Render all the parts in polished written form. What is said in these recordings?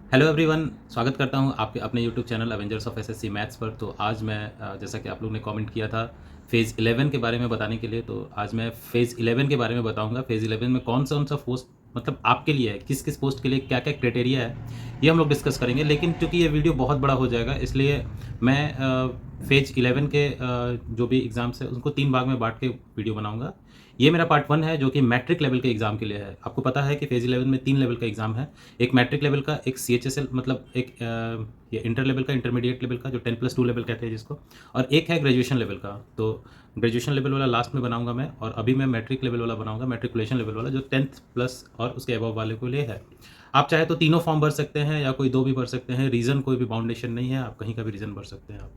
Hello everyone, स्वागत करता हूं आपके अपने YouTube channel Avengers of SSC maths पर। तो आज मैं जैसा कि आप लोगों ने कमेंट किया था फ़ेज़ 11 के बारे में बताने के लिए, तो आज मैं फ़ेज़ 11 के बारे में बताऊंगा। फ़ेज़ 11 में कौन-सा पोस्ट मतलब आपके लिए है, किस-किस पोस्ट के लिए क्या-क्या क्राइटेरिया है, ये हम लोग डिस्कस करेंगे। लेकिन चूँकि ये वीडियो बहुत बड़ा हो जाएगा, इसलिए मैं फ़ेज़ 11 के जो भी एग्ज़ाम्स हैं, उनको 3 भाग में बाँट के वीडियो बनाऊँगा। ये मेरा पार्ट 1 है, जो कि मैट्रिक लेवल के एग्ज़ाम के लिए है। आपको पता है कि फ़ेज़ 11 में 3 लेवल का एग्ज़ाम है। एक मैट्रिक लेवल का, एक सीएचएसएल मतलब एक ये इंटर लेवल का, इंटरमीडिएट लेवल का, जो 10+2 लेवल कहते हैं जिसको, और एक है ग्रेजुएशन लेवल का। तो ग्रेजुएशन लेवल वाला लास्ट में बनाऊँगा मैं, और अभी मैं मैट्रिक लेवल वाला बनाऊँगा, मैट्रिकुलेशन लेवल वाला, जो 10th प्लस और उसके अबव वाले के लिए है। आप चाहे तो तीनों फॉर्म भर सकते हैं या कोई 2 भी भर सकते हैं। रीज़न कोई भी बाउंडेशन नहीं है, आप कहीं का भी रीज़न भर सकते हैं आप।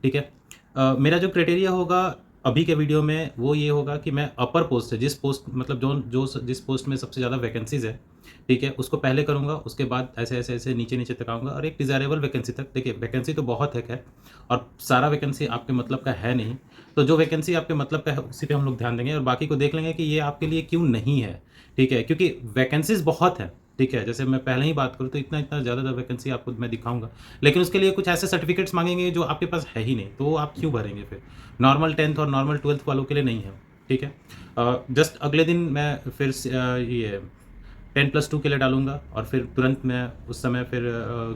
ठीक है? मेरा जो क्राइटेरिया होगा अभी के वीडियो में वो ये होगा कि मैं अपर पोस्ट से, जिस पोस्ट मतलब जिस पोस्ट में सबसे ज़्यादा वैकेंसीज़ है, ठीक है, उसको पहले करूँगा, उसके बाद ऐसे नीचे-नीचे तक आऊँगा और एक डिज़ायरेबल वैकेंसी तक। देखिए, वैकेंसी तो बहुत है खैर, और सारा वैकेंसी आपके मतलब का है नहीं। तो जो वैकेंसी आपके मतलब का है, उसी पे हम लोग ध्यान देंगे और बाकी को देख लेंगे कि ये आपके लिए क्यों नहीं है, ठीक है? क्योंकि वैकेंसीज़ बहुत हैं, ठीक है? जैसे मैं पहले ही बात करूँ तो इतना-इतना ज़्यादा वैकेंसी आपको मैं दिखाऊँगा, लेकिन उसके लिए कुछ ऐसे सर्टिफ़िकेट्स माँगेंगे जो आपके पास है ही नहीं, तो वो आप क्यों भरेंगे फिर? नॉर्मल 10th और नॉर्मल 12th वालों के लिए नहीं है, ठीक है? जस्ट अगले दिन मैं फिर ये 10+2 के लिए डालूँगा और फिर तुरंत मैं उस समय फिर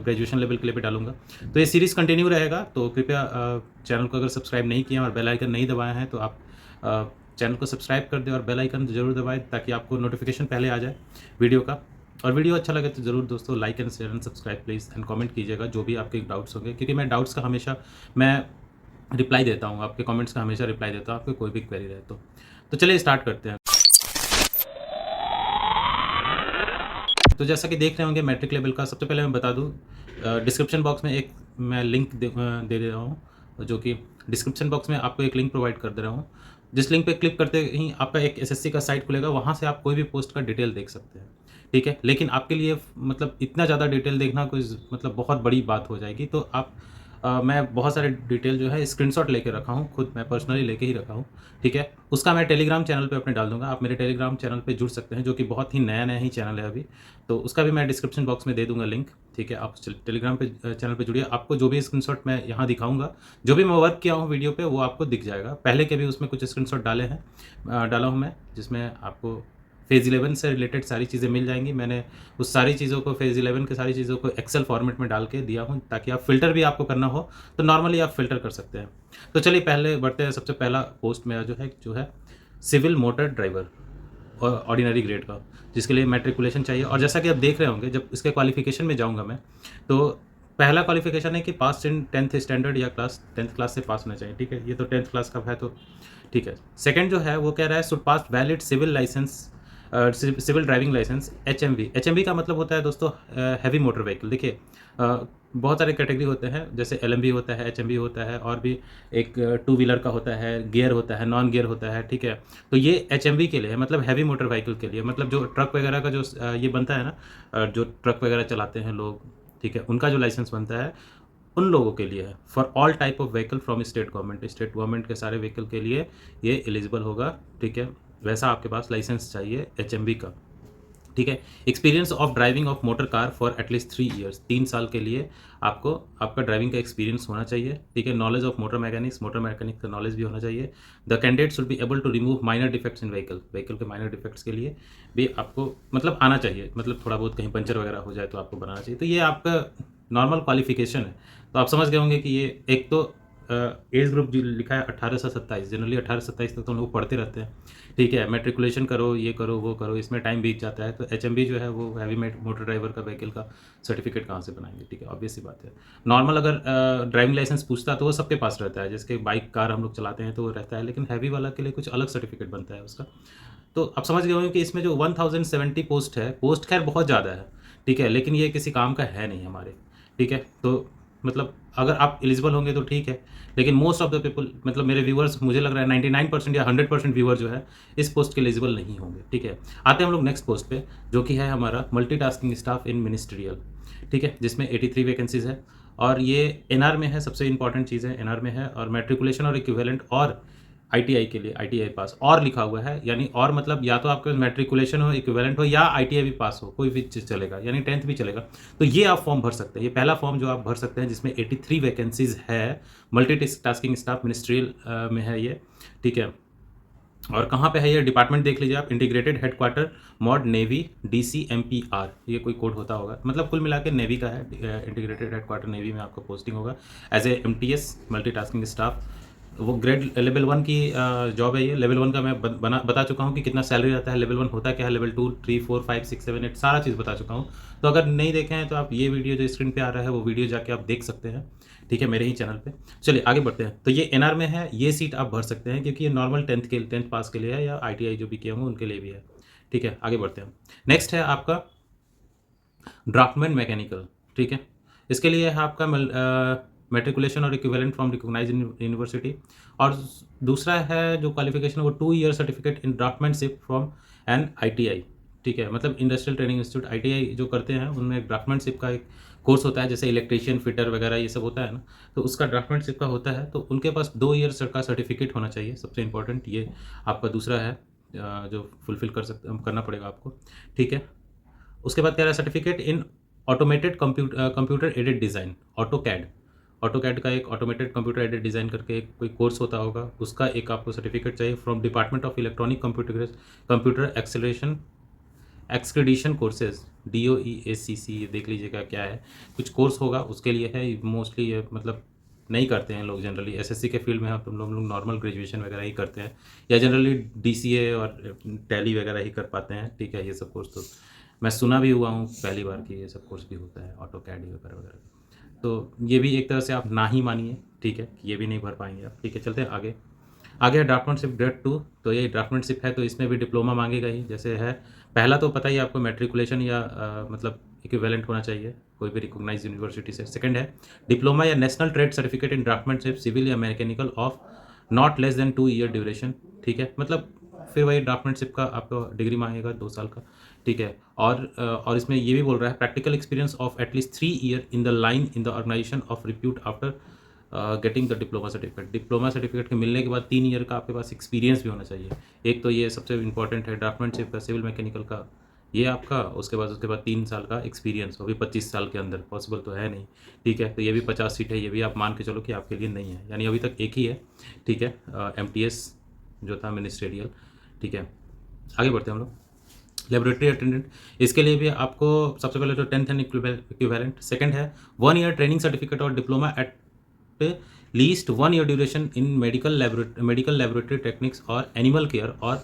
ग्रेजुएशन लेवल के लिए भी डालूँगा। तो ये सीरीज़ कंटिन्यू रहेगा, तो कृपया चैनल को अगर सब्सक्राइब नहीं किया और बेल आइकन नहीं दबाया है तो आप चैनल को सब्सक्राइब कर दें और बेल आइकन ज़रूर दबाएँ, ताकि आपको नोटिफ़िकेशन पहले आ जाए वीडियो का। और वीडियो अच्छा लगे तो ज़रूर दोस्तों like and share and subscribe please, and comment कीजिएगा जो भी आपके डाउट्स होंगे, क्योंकि मैं डाउट्स का हमेशा मैं रिप्लाई देता हूँ, आपके कमेंट्स का हमेशा रिप्लाई देता हूँ, आपको कोई भी क्वेरी रहे तो। तो चलिए स्टार्ट करते हैं। तो जैसा कि देख रहे होंगे मैट्रिक लेवल का, सबसे पहले मैं बता दूँ, डिस्क्रिप्शन बॉक्स में एक मैं लिंक दे दे रहा हूँ, जो कि डिस्क्रिप्शन बॉक्स में आपको एक लिंक प्रोवाइड कर दे रहा हूँ। जिस लिंक पे क्लिक करते ही आपका एक एसएससी का साइट खुलेगा, वहाँ से आप कोई भी पोस्ट का डिटेल देख सकते हैं, ठीक है? लेकिन आपके लिए मतलब इतना ज़्यादा डिटेल देखना कोई मतलब बहुत बड़ी बात हो जाएगी, तो आप मैं बहुत सारे डिटेल जो है स्क्रीनशॉट लेके रखा हूँ, खुद मैं पर्सनली लेके ही रखा हूँ, ठीक है? उसका मैं टेलीग्राम चैनल पे अपने डाल दूँगा, आप मेरे टेलीग्राम चैनल पे जुड़ सकते हैं, जो कि बहुत ही नया-नया ही चैनल है अभी। तो उसका भी मैं डिस्क्रिप्शन बॉक्स में दे दूँगा लिंक, ठीक है? आप टेलीग्राम पे चैनल पे जुड़िए, आपको जो भी स्क्रीनशॉट मैं यहाँ दिखाऊँगा, जो भी मैं वर्क किया हूँ वीडियो पे, वो आपको दिख जाएगा। पहले के भी उसमें कुछ स्क्रीनशॉट डाले हैं, डाला हूँ मैं, जिसमें आपको फ़ेज़ 11 से रिलेटेड सारी चीज़ें मिल जाएँगी। मैंने उस सारी चीज़ों को, फ़ेज़ 11 की सारी चीज़ों को एक्सेल फॉर्मेट में डाल के दिया हूँ, ताकि आप फ़िल्टर भी आपको करना हो, तो नॉर्मली आप फ़िल्टर कर सकते हैं। तो चलिए पहले बढ़ते हैं, सबसे पहला पोस्ट मेरा जो है civil motor driver ordinary grade का, जिसके लिए मैट्रिकुलेशन चाहिए। और जैसा कि आप देख रहे होंगे, जब इसके क्वालिफ़िकेशन में जाऊँगा मैं, तो पहला क्वालिफ़िकेशन है कि पास इन 10th स्टैंडर्ड या 10th क्लास से पास होना चाहिए, ठीक है? ये तो 10th क्लास का है, तो ठीक है। सेकंड जो है वो कह रहा है should pass valid civil license, civil driving license HMV. HMV का मतलब होता है दोस्तों हैवी मोटर व्हीकल। देखिए, बहुत सारे कैटेगरी होते हैं, जैसे एलएमवी होता है, एचएमवी होता है, और भी एक टू व्हीलर का होता है, गियर होता है, नॉन गियर होता है, ठीक है? तो ये एचएमवी के लिए है, मतलब हैवी मोटर व्हीकल के लिए, मतलब जो ट्रक वगैरह का जो ये बनता है ना, जो ट्रक वगैरह चलाते हैं लोग, ठीक है? उनका जो लाइसेंस बनता है, उन लोगों के लिए है। For all type of vehicle from state government के सारे व्हीकल के लिए ये एलिजिबल होगा, ठीक है? वैसा आपके पास लाइसेंस चाहिए एचएमवी का, ठीक है? Experience of driving of motor car for at least 3 years, 3 साल के लिए आपको आपका ड्राइविंग का एक्सपीरियंस होना चाहिए, ठीक है? नॉलेज ऑफ मोटर मैकेनिक्स का नॉलेज भी होना चाहिए। The candidate should be able to remove minor defects in vehicle के माइनर डिफेक्ट्स के लिए भी आपको मतलब आना चाहिए, मतलब थोड़ा बहुत कहीं पंचर वगैरह हो जाए तो आपको बनाना चाहिए। तो ये आपका नॉर्मल क्वालिफिकेशन है। तो आप समझ गए होंगे कि ये एक तो एज ग्रुप जो लिखा है 18 से 27, जनरली 18 से 27 तक तो हम लोग पढ़ते रहते हैं, ठीक है? मैट्रिकुलेशन करो, ये करो, वो करो, इसमें टाइम बीत जाता है। तो एचएमवी जो है वो हैवी मोटर ड्राइवर का व्हीकल का सर्टिफिकेट कहाँ से बनाएंगे, ठीक है? ऑब्वियस सी बात है। नॉर्मल अगर ड्राइविंग लाइसेंस पूछता है तो वो सबके पास रहता है, जैसे बाइक कार हम लोग चलाते हैं तो वो रहता है, लेकिन हैवी वाला के लिए कुछ अलग सर्टिफिकेट बनता है उसका। तो आप समझ गए होंगे कि इसमें जो 1070 पोस्ट है, पोस्ट खैर बहुत ज़्यादा है, ठीक है? लेकिन ये किसी काम का है नहीं हमारे, ठीक है? तो मतलब अगर आप एलिजिबल होंगे तो ठीक है, लेकिन मोस्ट ऑफ द पीपल, मतलब मेरे व्यूअर्स, मुझे लग रहा है 99% या 100% व्यूअर जो है इस पोस्ट के एलिजिबल नहीं होंगे, ठीक है? आते हैं हम लोग नेक्स्ट पोस्ट पे, जो कि है हमारा मल्टीटास्किंग स्टाफ इन मिनिस्ट्रियल, ठीक है? जिसमें 83 वैकेंसीज़ है, और ये एनआर में है, सबसे इंपॉर्टेंट चीज़ है एनआर में है, और मैट्रिकुलेशन और इक्विवेलेंट और आईटीआई के लिए आईटीआई पास और लिखा हुआ है, यानी और मतलब या तो आपका मैट्रिकुलेशन हो, इक्विवेलेंट हो, या आईटीआई भी पास हो, कोई भी चीज़ चलेगा, यानी 10th भी चलेगा। तो ये आप फॉर्म भर सकते हैं। ये पहला फॉर्म जो आप भर सकते हैं जिसमें 83 वैकेंसीज है, मल्टीटास्किंग स्टाफ मिनिस्ट्रियल में है ये, ठीक है। और कहाँ पे है ये डिपार्टमेंट देख लीजिए आप, integrated headquarter mod navy DCMPR, ये कोई कोड होता होगा, मतलब कुल मिला के नेवी का है। इंटीग्रेटेड हेडक्वार्टर नेवी में आपको पोस्टिंग होगा as a MTS multitasking staff. वो ग्रेड लेवल 1 की जॉब है ये। लेवल 1 का मैं बता चुका हूँ कि कितना सैलरी रहता है। लेवल 1 होता क्या है, लेवल 2, 3, 4, 5, 6, 7, 8 सारा चीज़ बता चुका हूँ। तो अगर नहीं देखे हैं तो आप ये वीडियो जो स्क्रीन पे आ रहा है वो वीडियो जाके आप देख सकते हैं, ठीक है, मेरे ही चैनल पे। चलिए आगे बढ़ते हैं। तो ये NR में है, ये सीट आप भर सकते हैं क्योंकि ये नॉर्मल 10th पास के लिए है, या ITI जो भी किए होंगे उनके लिए भी है, ठीक है। आगे बढ़ते हैं। नेक्स्ट है आपका ड्राफ्टमैन मैकेनिकल, ठीक है। इसके लिए है आपका मेट्रिकुलेशन और इक्विवेलेंट फ्रॉम रिकॉग्नाइज यूनिवर्सिटी। और दूसरा है जो क्वालिफिकेशन है वो 2 year certificate in draftsmanship from an ITI, ठीक है। मतलब इंडस्ट्रियल ट्रेनिंग इंस्टीट्यूट, ITI जो करते हैं उनमें ड्राफ्टमैनशिप का एक कोर्स होता है, जैसे इलेक्ट्रीशियन, फिटर वगैरह ये सब होता है ना, तो उसका ड्राफ्टमैनशिप का होता है। तो उनके पास 2 ईयर का सर्टिफिकेट होना चाहिए, सबसे इंपॉर्टेंट ये आपका दूसरा है जो फुलफिल करना पड़ेगा आपको, ठीक है। उसके बाद कह रहा है certificate in automated computer aided design, AutoCAD का एक ऑटोमेटेड कंप्यूटर एडेड डिज़ाइन करके एक कोई कोर्स होता होगा, उसका एक आपको सर्टिफिकेट चाहिए from department of electronic computer accreditation courses, DOEACC, ये देख लीजिएगा क्या है, कुछ कोर्स होगा उसके लिए है। मोस्टली ये मतलब नहीं करते हैं लोग जनरली, SSC के फील्ड में हम तुम लोग नॉर्मल ग्रेजुएशन वगैरह ही करते हैं, या जनरली DCA और टैली वगैरह ही कर पाते हैं, ठीक है। ये सब कोर्स तो मैं सुना भी हुआ हूँ पहली बार कि ये सब कोर्स भी होता है, ऑटो कैड वगैरह वगैरह। तो ये भी एक तरह से आप ना ही मानिए, ठीक है, कि ये भी नहीं भर पाएंगे आप, ठीक है। चलते हैं आगे। आगे है ड्राफ्टमैनशिप ग्रेड 2। तो ये ड्राफ्टमैनशिप है तो इसमें भी डिप्लोमा मांगेगा ही, जैसे है पहला तो पता ही आपको मैट्रिकुलेशन या मतलब इक्विवेलेंट होना चाहिए कोई भी रिकॉग्नाइज यूनिवर्सिटी से। सेकंड है डिप्लोमा या national trade certificate in draftsmanship civil या mechanical of not less than 2 year duration, ठीक है। मतलब फिर वही ड्राफ्टमैनशिप का आपको डिग्री मांगेगा 2 साल का, ठीक है। और इसमें ये भी बोल रहा है practical experience of at least 3 year in the line in the organization of repute after getting the diploma certificate. Diploma certificate के मिलने के बाद 3 ईयर का आपके पास एक्सपीरियंस भी होना चाहिए। एक तो ये सबसे इंपॉर्टेंट है ड्राफ्टमैनशिप का, सिविल मैकेनिकल का ये आपका, उसके बाद 3 साल का एक्सपीरियंस, वो भी 25 साल के अंदर, पॉसिबल तो है नहीं, ठीक है। तो ये भी 50 सीट है, ये भी आप मान के चलो कि आपके लिए नहीं है, यानी अभी तक एक ही है, ठीक है, MTS जो था मिनिस्ट्रियल, ठीक है। आगे बढ़ते हैं हम लोग। लेबोरेटरी अटेंडेंट, इसके लिए भी आपको सबसे पहले तो 10th एंड इक्विवेलेंट। सेकंड है 1 ईयर ट्रेनिंग सर्टिफिकेट और diploma at least 1 year duration in medical laboratory techniques और एनिमल केयर और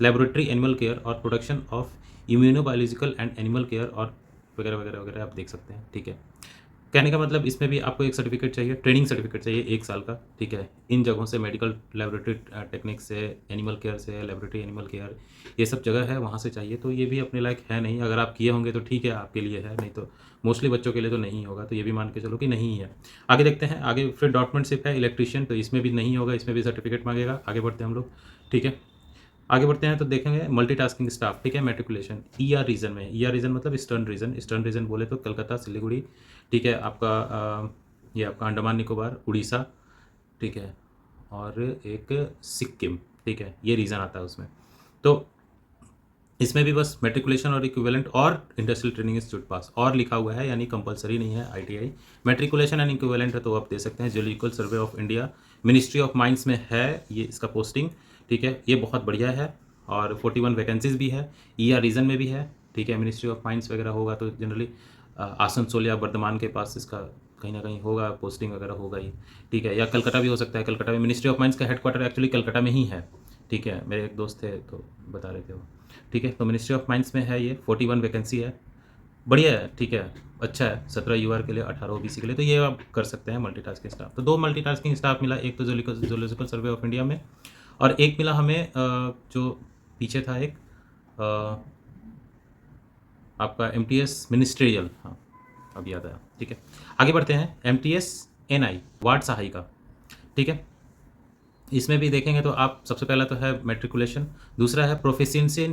लेबोरेटरी एनिमल केयर और production of immunobiological and animal care और वगैरह वगैरह वगैरह आप देख सकते हैं, ठीक है। कहने का मतलब इसमें भी आपको एक सर्टिफिकेट चाहिए, ट्रेनिंग सर्टिफिकेट चाहिए 1 साल का, ठीक है। इन जगहों से मेडिकल लेबोरेटरी टेक्निक्स से, एनिमल केयर से, लेबोरेटरी एनिमल केयर, ये सब जगह है वहाँ से चाहिए। तो ये भी अपने लायक है नहीं, अगर आप किए होंगे तो ठीक है आपके लिए है, नहीं तो मोस्टली बच्चों के लिए तो नहीं होगा, तो ये भी मान के चलो कि नहीं है। आगे देखते हैं। आगे फिर डॉक्यूमेंटशिप है इलेक्ट्रीशियन, तो इसमें भी नहीं होगा, इसमें भी सर्टिफिकेट मांगेगा। आगे बढ़ते हैं हम लोग, ठीक है। आगे बढ़ते हैं तो देखेंगे मल्टीटास्किंग स्टाफ, ठीक है। मैट्रिकुलेशन ER रीजन में, ER रीजन मतलब ईस्टर्न रीजन बोले तो कलकत्ता, सिलीगुड़ी, ठीक है। आपका ये आपका अंडमान निकोबार, उड़ीसा, ठीक है, और एक सिक्किम, ठीक है, ये रीजन आता है उसमें। तो इसमें भी बस मैट्रिकुलेशन और इक्विवेलेंट और इंडस्ट्रियल ट्रेनिंग इंस्टीट्यूट पास और लिखा हुआ है, यानी कंपलसरी नहीं है ITI। मैट्रिकुलेशन एंड इक्विवेलेंट है तो आप दे सकते हैं। Geological survey of India, ministry of mines में है ये इसका पोस्टिंग, ठीक है। ये बहुत बढ़िया है और 41 वैकेंसीज भी है। ER रीजन में भी है, ठीक है। मिनिस्ट्री ऑफ माइंस वगैरह होगा तो जनरली आसनसोल या बर्धमान के पास इसका कहीं ना कहीं होगा, पोस्टिंग वगैरह होगा ही, ठीक है। या कलकत्ता भी हो सकता है, कलकत्ता में मिनिस्ट्री ऑफ माइंस का हेडक्वार्टर एक्चुअली कलकत्ता में ही है, ठीक है। मेरे एक दोस्त थे तो बता रहे थे वो, ठीक है। तो मिनिस्ट्री ऑफ माइंस में है ये, 41 वैकेंसी है, बढ़िया है, ठीक है, अच्छा है। 17 UR के लिए, 18 OBC के लिए, तो ये आप कर सकते हैं मल्टीटास्किंग स्टाफ। तो 2 मल्टीटास्किंग स्टाफ मिला, एक तो जोलॉजिकल सर्वे ऑफ इंडिया में, और एक मिला हमें जो पीछे था एक आपका MTS मिनिस्ट्रियल, हाँ अब याद आया, ठीक है। आगे बढ़ते हैं। MTS NI वार्ड सहायिका, ठीक है। इसमें भी देखेंगे तो आप सबसे पहला तो है मैट्रिकुलेशन, दूसरा है proficiency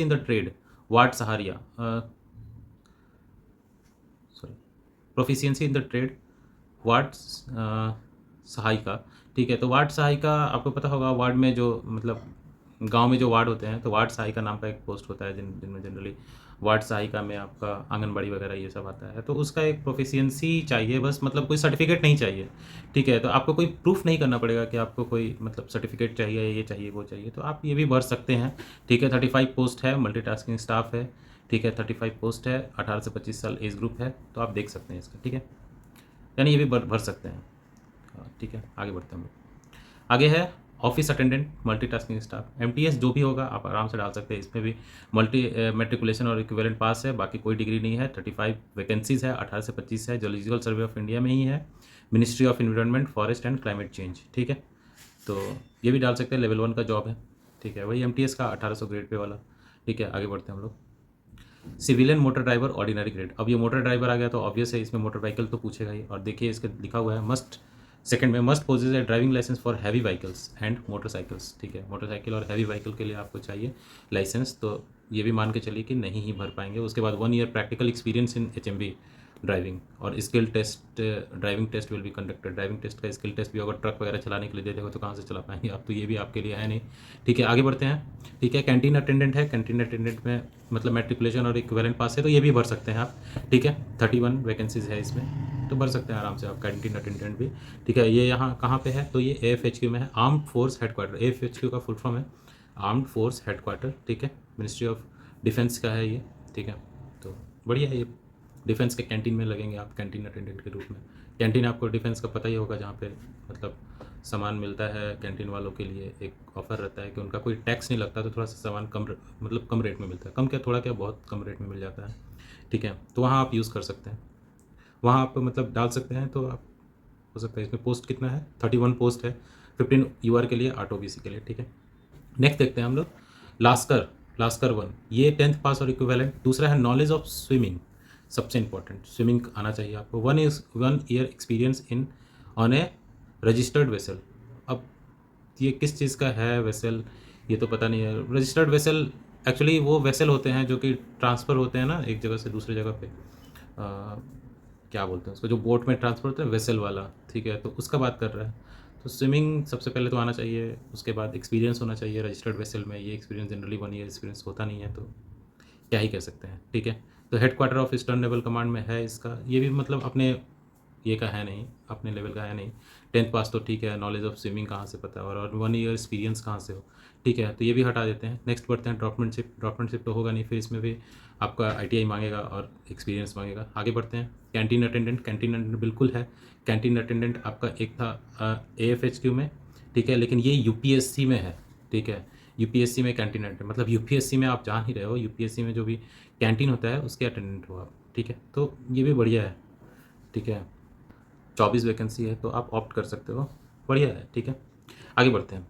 in the trade ward सहारिया, sorry, proficiency in the trade ward सहायिका, ठीक है। तो वार्ड सहायिका आपको पता होगा, वार्ड में जो मतलब गांव में जो वार्ड होते हैं तो वार्ड सहायिका नाम का एक पोस्ट होता है जिनमें जनरली वार्ड सहायिका में आपका आंगनबाड़ी वगैरह ये सब आता है। तो उसका एक प्रोफिशिएंसी चाहिए बस, मतलब कोई सर्टिफिकेट नहीं चाहिए, ठीक है। तो आपको कोई प्रूफ नहीं करना पड़ेगा कि आपको कोई मतलब सर्टिफिकेट चाहिए, ये चाहिए वो चाहिए, तो आप ये भी भर सकते हैं, ठीक है। 35 पोस्ट है, मल्टीटास्किंग स्टाफ है, ठीक है। 35 पोस्ट है, 18 से 25 साल एज ग्रुप है, तो आप देख सकते हैं इसका, ठीक है। यानी ये भी भर भर सकते हैं, ठीक है। आगे बढ़ते हैं हम लोग। आगे है office attendant multitasking staff, MTS जो भी होगा आप आराम से डाल सकते हैं। इसमें भी मल्टी मेट्रिकुलेशन और इक्विवेलेंट पास है, बाकी कोई डिग्री नहीं है। 35 वैकेंसीज है, 18 से 25 है, जियोलॉजिकल सर्वे ऑफ इंडिया में ही है, ministry of environment forest and climate change, ठीक है। तो ये भी डाल सकते हैं, लेवल 1 का जॉब है, ठीक है। वही एमटीएस का 1800 ग्रेड पे वाला, ठीक है। आगे बढ़ते हैं हम लोग। Civilian motor driver ordinary grade, अब ये मोटर ड्राइवर आ गया तो ऑब्वियस है इसमें मोटर व्हीकल तो पूछेगा ही। और देखिए इसके लिखा हुआ है मस्ट, सेकंड में must possess a driving license for heavy vehicles and motorcycles, ठीक है। मोटरसाइकिल और हैवी व्हीकल के लिए आपको चाहिए लाइसेंस, तो ये भी मान के चलिए कि नहीं ही भर पाएंगे। उसके बाद 1 year practical experience in HMV driving, और skill test, driving test will be conducted, driving test का स्किल टेस्ट भी होगा। ट्रक वगैरह चलाने के लिए दे देगा तो कहाँ से चला पाएंगे आप, तो ये भी आपके लिए है नहीं, ठीक है। आगे बढ़ते हैं, ठीक है। कैंटीन अटेंडेंट है, कैंटीन अटेंडेंट में मतलब मेट्रिकुलेशन और इक्विवेलेंट पास है, तो ये भी भर सकते हैं आप, ठीक है। 31 वैकेंसीज है इसमें, तो भर सकते हैं आराम से आप कैंटीन अटेंडेंट भी, ठीक है। ये यहाँ कहाँ पे है, तो ये AFHQ में है, आर्म्ड फोर्स हेडक्वार्टर। AFHQ का फुल फॉर्म है आर्म्ड फोर्स हेडक्वार्टर, ठीक है। मिनिस्ट्री ऑफ डिफेंस का है ये, ठीक है। तो बढ़िया है ये, डिफेंस के कैंटीन में लगेंगे आप कैंटीन अटेंडेंट के रूप में। कैंटीन आपको डिफेंस का पता ही होगा, जहाँ पे मतलब सामान मिलता है कैंटीन वालों के लिए, एक ऑफर रहता है कि उनका कोई टैक्स नहीं लगता, तो थोड़ा सा सामान मतलब कम रेट में मिलता है, कम क्या थोड़ा क्या बहुत कम रेट में मिल जाता है, ठीक है। तो वहाँ आप यूज़ कर सकते हैं, वहाँ आप मतलब डाल सकते हैं, तो आप हो सकता है। इसमें पोस्ट कितना है, 31 पोस्ट है, 15 यूआर के लिए, 8 ओबीसी के लिए, ठीक है। नेक्स्ट देखते हैं हम लोग, लास्कर, लास्कर 1, ये 10th पास और इक्विवेलेंट। दूसरा है नॉलेज ऑफ स्विमिंग, सबसे इंपॉर्टेंट, स्विमिंग आना चाहिए आपको। 1 year experience in on A registered vessel. अब ये किस चीज़ का है वेसल, ये तो पता नहीं है। रजिस्टर्ड वेसल एक्चुअली वो वेसल होते हैं जो कि ट्रांसफ़र होते हैं ना एक जगह से दूसरी जगह पे, क्या बोलते हैं उसको, जो बोट में ट्रांसफ़र होता है वेसल वाला, ठीक है। तो उसका बात कर रहा है। तो स्विमिंग सबसे पहले तो आना चाहिए, उसके बाद एक्सपीरियंस होना चाहिए रजिस्टर्ड वेसल में। ये एक्सपीरियंस जनरली 1 ईयर एक्सपीरियंस होता नहीं है, तो क्या ही कह सकते हैं, ठीक है। तो headquarter of eastern naval command में है इसका, ये भी मतलब अपने ये का है नहीं, अपने लेवल का है नहीं। 10th पास तो ठीक है, नॉलेज ऑफ स्विमिंग कहाँ से पता है, और 1 ईयर एक्सपीरियंस कहाँ से हो, ठीक है। तो ये भी हटा देते हैं। नेक्स्ट बढ़ते हैं ड्रॉपमेंटशिप, ड्रॉपमेंटशिप तो होगा नहीं, फिर इसमें भी आपका ITI मांगेगा और एक्सपीरियंस मांगेगा। आगे बढ़ते हैं, कैंटीन अटेंडेंट, कैंटीन अटेंडेंट बिल्कुल है। कैंटीन अटेंडेंट आपका एक था AFHQ में, ठीक है, लेकिन ये UPSC में है, ठीक है। UPSC में कैंटीन अटेंडेंट मतलब UPSC में आप जा ही रहे हो, UPSC में जो भी कैंटीन होता है उसके अटेंडेंट हो आप, ठीक है। तो ये भी बढ़िया है, ठीक है। 24 वैकेंसी है, तो आप ऑप्ट कर सकते हो, बढ़िया है, ठीक है। आगे बढ़ते हैं,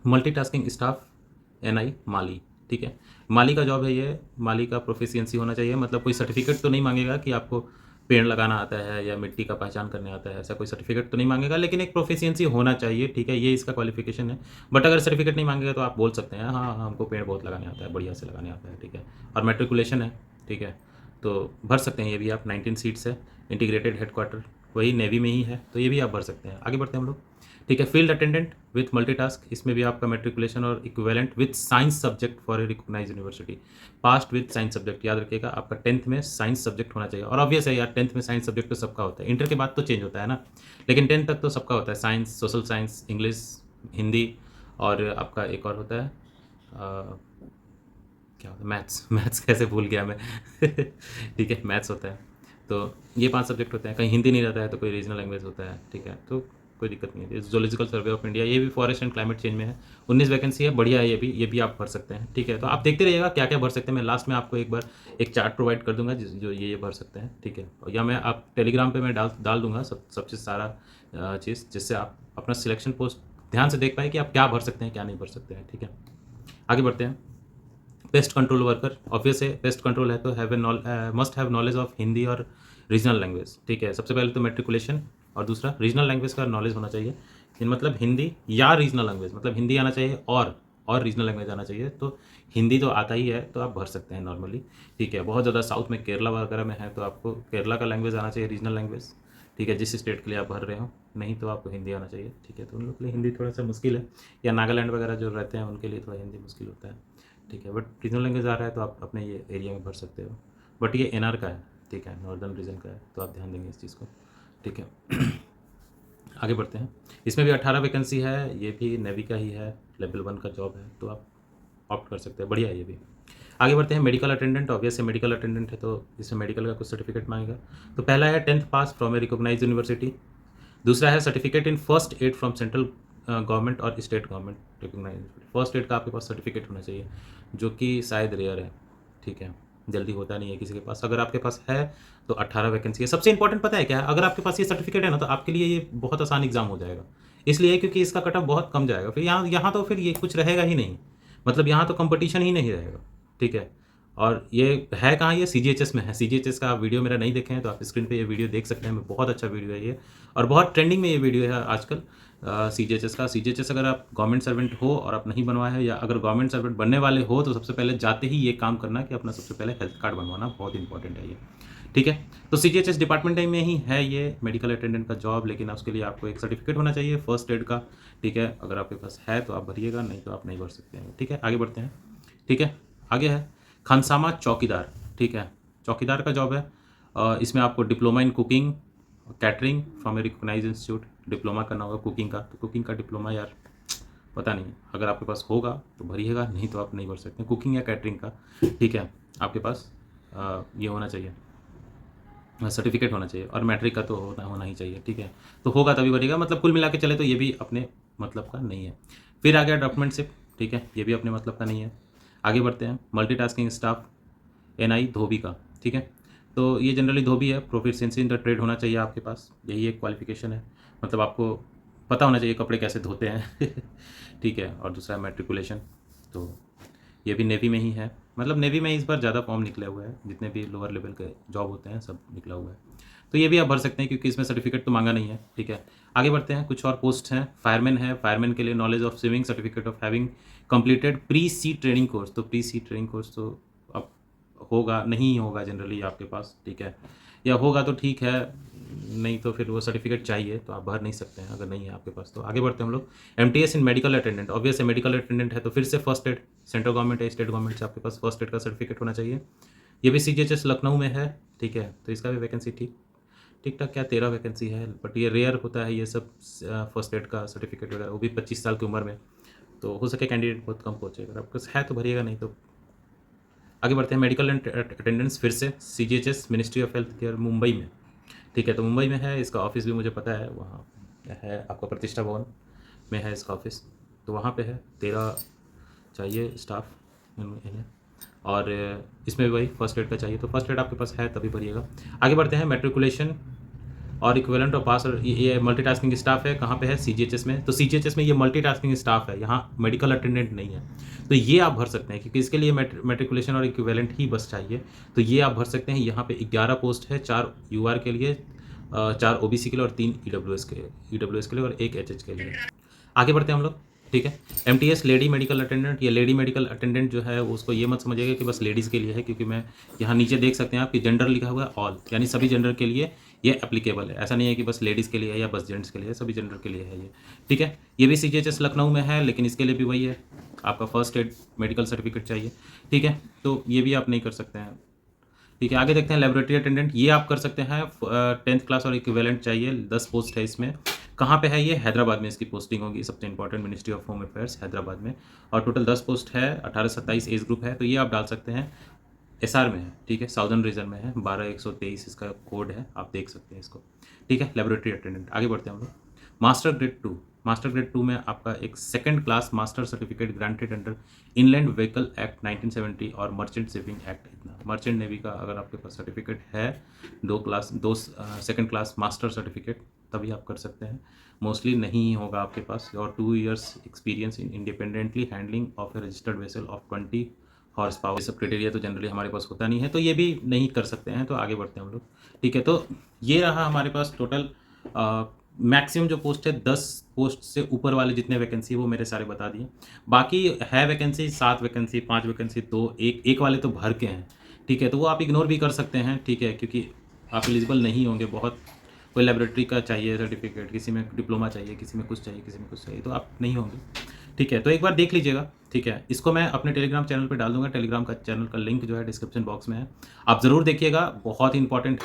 मल्टीटास्किंग स्टाफ NI माली, ठीक है। माली का जॉब है ये, माली का प्रोफिशिएंसी होना चाहिए, मतलब कोई सर्टिफिकेट तो नहीं मांगेगा कि आपको पेड़ लगाना आता है या मिट्टी का पहचान करने आता है, ऐसा कोई सर्टिफिकेट तो नहीं मांगेगा, लेकिन एक प्रोफिशिएंसी होना चाहिए, ठीक है। ये इसका क्वालिफिकेशन है। बट अगर सर्टिफिकेट नहीं मांगेगा तो आप बोल सकते हैं हाँ हमको पेड़ बहुत लगाने आता है, बढ़िया से लगाने आता है, ठीक है। और मेट्रिकुलेशन है, ठीक है। तो भर सकते हैं ये भी आप, 19 सीट्स है, इंटीग्रेटेड हेडक्वार्टर वही नेवी में ही है, तो ये भी आप भर सकते हैं। आगे बढ़ते हैं हम लोग, ठीक है। फील्ड अटेंडेंट विथ मल्टीटास्क, इसमें भी आपका मेट्रिकुलेशन और equivalent with science subject for a recognise university, passed with science subject, याद रखिएगा आपका 10th में साइंस सब्जेक्ट होना चाहिए। और ऑब्वियस है यार, 10th में साइंस सब्जेक्ट तो सबका होता है, इंटर के बाद तो चेंज होता है ना, लेकिन 10th तक तो सबका होता है, science, social science, English, Hindi, और आपका एक और होता है क्या होता है, मैथ्स, मैथ्स कैसे भूल गया मैं ठीक है, मैथ्स होता है। तो ये 5 सब्जेक्ट होते हैं, कहीं हिंदी नहीं रहता है तो कोई रीजनल लैंग्वेज होता है, ठीक है। तो कोई दिक्कत नहीं है। जूलॉजिकल सर्वे ऑफ इंडिया, ये भी फॉरेस्ट एंड क्लाइमेट चेंज में है, 19 वैकेंसी है, बढ़िया है ये भी आप भर सकते हैं, ठीक है। तो आप देखते रहिएगा क्या क्या भर सकते हैं, मैं लास्ट में आपको एक बार एक चार्ट प्रोवाइड कर दूंगा जो ये भर सकते हैं, ठीक है। या मैं आप टेलीग्राम पे मैं डाल दूंगा सब चीज़, सारा चीज़, जिससे आप अपना सिलेक्शन पोस्ट ध्यान से देख पाए कि आप क्या भर सकते हैं क्या नहीं भर सकते हैं, ठीक है। आगे बढ़ते हैं, पेस्ट कंट्रोल वर्कर, ऑब्वियस है पेस्ट कंट्रोल है तो must have knowledge of Hindi और रीजनल लैंग्वेज, ठीक है। सबसे पहले तो मेट्रिकुलेशन, और दूसरा रीजनल लैंग्वेज का नॉलेज होना चाहिए, मतलब हिंदी या रीजनल लैंग्वेज, मतलब हिंदी आना चाहिए और रीजनल लैंग्वेज आना चाहिए। तो हिंदी तो आता ही है तो आप भर सकते हैं नॉर्मली, ठीक है। बहुत ज़्यादा साउथ में केरला वगैरह में है तो आपको केरला का लैंग्वेज आना चाहिए, रीजनल लैंग्वेज, ठीक है, जिस स्टेट के लिए आप भर रहे हो। नहीं तो आपको हिंदी आना चाहिए, ठीक है। तो उन लोग के लिए हिंदी थोड़ा सा मुश्किल है, या नागालैंड वगैरह जो रहते हैं उनके लिए थोड़ा हिंदी मुश्किल होता है, ठीक है। बट रीजनल लैंग्वेज आ रहा है तो आप अपने ये एरिया में भर सकते हो। बट ये एनआर का है, ठीक है, नॉर्दर्न रीजन का है, तो आप ध्यान देंगे इस चीज़ को, ठीक है। आगे बढ़ते हैं। इसमें भी 18 वैकेंसी है, ये भी नेवी का ही है, लेवल 1 का जॉब है, तो आप ऑप्ट कर सकते हैं, बढ़िया है ये भी। आगे बढ़ते हैं। मेडिकल अटेंडेंट, ऑब्वियस है मेडिकल अटेंडेंट है तो इसमें मेडिकल का कुछ सर्टिफिकेट मांगेगा। तो पहला है 10th pass from a recognise university. दूसरा है certificate in first aid from central government और state government recognise. First aid का आपके पास सर्टिफिकेट होना चाहिए, जो कि शायद रेयर है, ठीक है, जल्दी होता नहीं है किसी के पास। अगर आपके पास है तो 18 वैकेंसी है। सबसे इंपॉर्टेंट पता है क्या है, अगर आपके पास ये सर्टिफिकेट है ना तो आपके लिए ये बहुत आसान एग्जाम हो जाएगा, इसलिए क्योंकि इसका कट ऑफ बहुत कम जाएगा। फिर यहाँ तो फिर ये कुछ रहेगा ही नहीं, मतलब यहाँ तो कंपटीशन ही नहीं रहेगा, ठीक है। और ये है कहाँ, ये CGHS में है। CGHS का आप वीडियो मेरा नहीं देखे हैं तो आप स्क्रीन पे ये वीडियो देख सकते हैं, बहुत अच्छा वीडियो है ये, और बहुत ट्रेंडिंग में ये वीडियो है आजकल CGHS का। CGHS अगर आप गवर्नमेंट सर्वेंट हो और आप नहीं बनवाए हैं, या अगर गवर्नमेंट सर्वेंट बनने वाले हो, तो सबसे पहले जाते ही ये काम करना कि अपना सबसे पहले हेल्थ कार्ड बनवाना बहुत इंपॉर्टेंट है ये, ठीक है। तो CGHS डिपार्टमेंट में ही है ये मेडिकल अटेंडेंट का जॉब, लेकिन उसके लिए आपको एक सर्टिफिकेट होना चाहिए फर्स्ट एड का, ठीक है। अगर आपके पास है तो आप भरिएगा, नहीं तो आप नहीं भर सकते हैं, ठीक है। आगे बढ़ते हैं, ठीक है। आगे है खानसामा चौकीदार, ठीक है, चौकीदार का जॉब है। इसमें आपको diploma in cooking catering from a recognise institute, diploma करना होगा कुकिंग का। तो कुकिंग का डिप्लोमा यार पता नहीं, अगर आपके पास होगा तो भरिएगा, नहीं तो आप नहीं भर सकते। कुकिंग या कैटरिंग का, ठीक है, आपके पास ये होना चाहिए, सर्टिफिकेट होना चाहिए, और मैट्रिक का तो होना ही चाहिए, ठीक है। तो होगा तभी भरिएगा, मतलब कुल मिला के चले तो ये भी अपने मतलब का नहीं है। फिर आ गया डॉक्यूमेंटशिप, ठीक है, ये भी अपने मतलब का नहीं है। आगे बढ़ते हैं। मल्टीटास्किंग स्टाफ NI धोबी का, ठीक है। तो ये जनरली धोबी है, प्रोफिशिएंसी इन द ट्रेड होना चाहिए आपके पास, यही एक क्वालिफिकेशन है, मतलब आपको पता होना चाहिए कपड़े कैसे धोते हैं ठीक है। और दूसरा मैट्रिकुलेशन, तो ये भी नेवी में ही है, मतलब नेवी में इस बार ज़्यादा फॉर्म निकला हुआ है, जितने भी लोअर लेवल के जॉब होते हैं सब निकला हुआ है, तो ये भी आप भर सकते हैं क्योंकि इसमें सर्टिफिकेट तो मांगा नहीं है, ठीक है। आगे बढ़ते हैं। कुछ और पोस्ट हैं। फायरमैन है, फायरमैन के लिए knowledge of swimming, certificate of having completed pre sea training course. तो प्री सी ट्रेनिंग कोर्स तो अब होगा नहीं होगा जनरली आपके पास, ठीक है, या होगा तो ठीक है, नहीं तो फिर वो सर्टिफिकेट चाहिए, तो आप भर नहीं सकते हैं अगर नहीं है आपके पास। तो आगे बढ़ते हैं हम लोग। MTS इन मेडिकल अटेंडेंट, ऑब्वियस है मेडिकल अटेंडेंट है तो फिर से फर्स्ट एड, सेंट्रल गवर्नमेंट या स्टेट गवर्नमेंट से आपके पास फर्स्ट एड का सर्टिफिकेट होना चाहिए। ये भी CGHS लखनऊ में है, ठीक है। तो इसका भी वैकेंसी ठीक ठाक क्या 13 वैकेंसी है, बट ये रेयर होता है ये सब फर्स्ट एड का सर्टिफिकेट वगैरह, वो भी 25 साल की उम्र में, तो हो सके कैंडिडेट बहुत कम पहुँचे। अगर आपके पास है तो भरिएगा, नहीं तो आगे बढ़ते हैं। मेडिकल अटेंडेंस फिर से CGHS ministry of health care Mumbai में, ठीक है। तो मुंबई में है, इसका ऑफिस भी मुझे पता है, वहाँ है आपका प्रतिष्ठा भवन में है इसका ऑफिस, तो वहाँ पे है। 13 चाहिए स्टाफ इन्हें, और इसमें भी वही फर्स्ट एड का चाहिए, तो फर्स्ट एड आपके पास है तभी भरिएगा। आगे बढ़ते हैं। मैट्रिकुलेशन और इक्विवेलेंट ऑफ पास, और ये मल्टीटास्किंग स्टाफ है, कहाँ पे है, CGHS में। तो CGHS में ये मल्टीटास्किंग स्टाफ है, यहाँ मेडिकल अटेंडेंट नहीं है, तो ये आप भर सकते हैं क्योंकि इसके लिए मैट्रिकुलेशन और इक्विवेलेंट ही बस चाहिए, तो ये आप भर सकते हैं। यहाँ पे 11 पोस्ट है, 4 UR के लिए, 4 OBC के लिए और 3 EWS के लिए और 1 HH के लिए। आगे बढ़ते हैं हम लोग, ठीक है। MTS लेडी मेडिकल अटेंडेंट, ये लेडी मेडिकल अटेंडेंट जो है उसको ये मत समझिएगा कि बस लेडीज़ के लिए है, क्योंकि मैं यहाँ नीचे देख सकते हैं आप कि जेंडर लिखा हुआ है ऑल, यानी सभी जेंडर के लिए ये एप्लीकेबल है। ऐसा नहीं है कि बस लेडीज़ के लिए है या बस जेंट्स के लिए है, सभी जेंडर के लिए है ये, ठीक है। ये भी CGHS लखनऊ में है, लेकिन इसके लिए भी वही है, आपका फर्स्ट एड मेडिकल सर्टिफिकेट चाहिए, ठीक है। तो ये भी आप नहीं कर सकते हैं, ठीक है। आगे देखते हैं। लेबोरेटरी अटेंडेंट, ये आप कर सकते हैं, 10th क्लास और इक्विवेलेंट चाहिए, 10 पोस्ट है इसमें। कहाँ पे है ये, हैदराबाद में इसकी पोस्टिंग होगी, सबसे important ministry of home affairs Hyderabad में, और टोटल 10 पोस्ट है, 18-27 एज ग्रुप है, तो ये आप डाल सकते हैं। SR में है, ठीक है, साउदर्न रीजन में है, 12123 इसका कोड है, आप देख सकते हैं इसको, ठीक है। Laboratory attendant. आगे बढ़ते हैं हम लोग। मास्टर ग्रेड 2, मास्टर ग्रेड 2 में आपका एक second class master certificate granted under inland vehicle act 1970 और मर्चेंट शिपिंग एक्ट। इतना मर्चेंट नेवी का अगर आपके पास सर्टिफिकेट है, 2 सेकंड क्लास मास्टर सर्टिफिकेट, तभी आप कर सकते हैं। मोस्टली नहीं होगा आपके पास। और 2 years experience in independently handling of A registered vessel of 20 horse power, सब क्राइटेरिया तो जनरली हमारे पास होता नहीं है, तो ये भी नहीं कर सकते हैं। तो आगे बढ़ते हैं हम लोग, ठीक है। तो ये रहा हमारे पास टोटल मैक्सिमम जो पोस्ट है, 10 पोस्ट से ऊपर वाले जितने वैकेंसी वो मेरे सारे बता दिए। बाकी है वैकेंसी 7 वैकेंसी, 5 वैकेंसी, 2 एक वाले तो भर के हैं, ठीक है। तो वो आप इग्नोर भी कर सकते हैं, ठीक है, क्योंकि आप एलिजिबल नहीं होंगे, बहुत कोई लेबोरेटरी का चाहिए सर्टिफिकेट, किसी में डिप्लोमा चाहिए, किसी में कुछ चाहिए, किसी में कुछ चाहिए, तो आप नहीं होंगे। ठीक है, तो एक बार देख लीजिएगा। ठीक है, इसको मैं अपने टेलीग्राम चैनल पे डाल दूँगा। टेलीग्राम का चैनल का लिंक जो है डिस्क्रिप्शन बॉक्स में है। आप ज़रूर देखिएगा, बहुत ही इंपॉर्टेंट